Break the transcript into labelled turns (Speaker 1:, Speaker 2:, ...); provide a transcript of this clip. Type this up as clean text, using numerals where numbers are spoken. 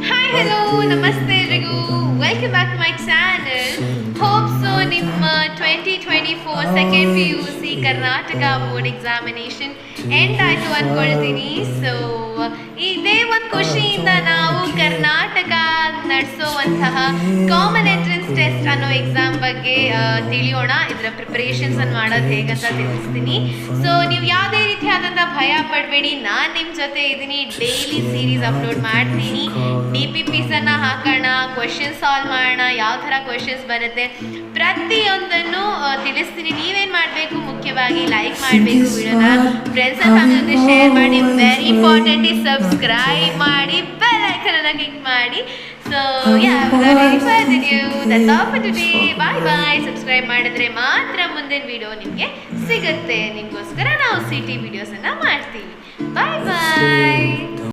Speaker 1: Hi hello ನಮಸ್ತೆ ಎಲ್ರಿಗೂ welcome back to my channel. Hope so ನಿಮ್ಮ 2024 second P U C Karnataka board examination end ಆಯಿತು ಅಂದ್ಕೊಳ್ತೀನಿ. So ಇದೇ ಒಂದು ಖುಷಿಯಿಂದ ನಾವು ಕರ್ನಾಟಕ ನಡೆಸೋವಂತಹ ಕಾಮನ್ ಎಂಟ್ರೆನ್ಸ್ ಟೆಸ್ಟ್ ಅನ್ನೋ ಎಕ್ಸಾಮ್ ಬಗ್ಗೆ ತಿಳಿಯೋಣ. ಇದರ ಪ್ರಿಪರೇಷನ್ಸನ್ನು ಮಾಡೋದು ಹೇಗಂತ ತಿಳಿಸ್ತೀನಿ. ಸೊ ನೀವು ಯಾವುದೇ ರೀತಿಯಾದಂಥ ಭಯ ಪಡಬೇಡಿ, ನಾನು ನಿಮ್ಮ ಜೊತೆ ಇದ್ದೀನಿ. ಡೈಲಿ ಸೀರೀಸ್ ಅಪ್ಲೋಡ್ ಮಾಡ್ತೀನಿ. DPPಸನ್ನು ಹಾಕೋಣ, ಕ್ವಶನ್ ಸಾಲ್ವ್ ಮಾಡೋಣ, ಯಾವ ಥರ ಕ್ವಶನ್ಸ್ ಬರುತ್ತೆ ಪ್ರತಿಯೊಂದನ್ನು ತಿಳಿಸ್ತೀನಿ. ನೀವೇನು ಮಾಡಬೇಕು, ಮುಖ್ಯವಾಗಿ ಲೈಕ್ ಮಾಡಬೇಕು, ವಿಡಿಯೋನ ಫ್ರೆಂಡ್ಸ್ ಆ್ಯಂಡ್ ಫ್ಯಾಮಿಲಿ ಜೊತೆ ಶೇರ್ ಮಾಡಿ, ವೆರಿ ಇಂಪಾರ್ಟೆಂಟ್ ಈ ಸಬ್ಸ್ಕ್ರೈಬ್ ಮಾಡಿ, ಬೆಲ್ ಐಕನನ್ನು ಕ್ಲಿಕ್ ಮಾಡಿ. ಸೊ ಬಾಯ್ ಬಾಯ್. ಸಬ್ಸ್ಕ್ರೈಬ್ ಮಾಡಿದ್ರೆ ಮಾತ್ರ ಮುಂದಿನ ವಿಡಿಯೋ ನಿಮಗೆ ಸಿಗುತ್ತೆ. ನಿಮಗೋಸ್ಕರ ನಾವು ಸಿಟಿ ವಿಡಿಯೋಸನ್ನು ಮಾಡ್ತೀವಿ. ಬಾಯ್ ಬಾಯ್.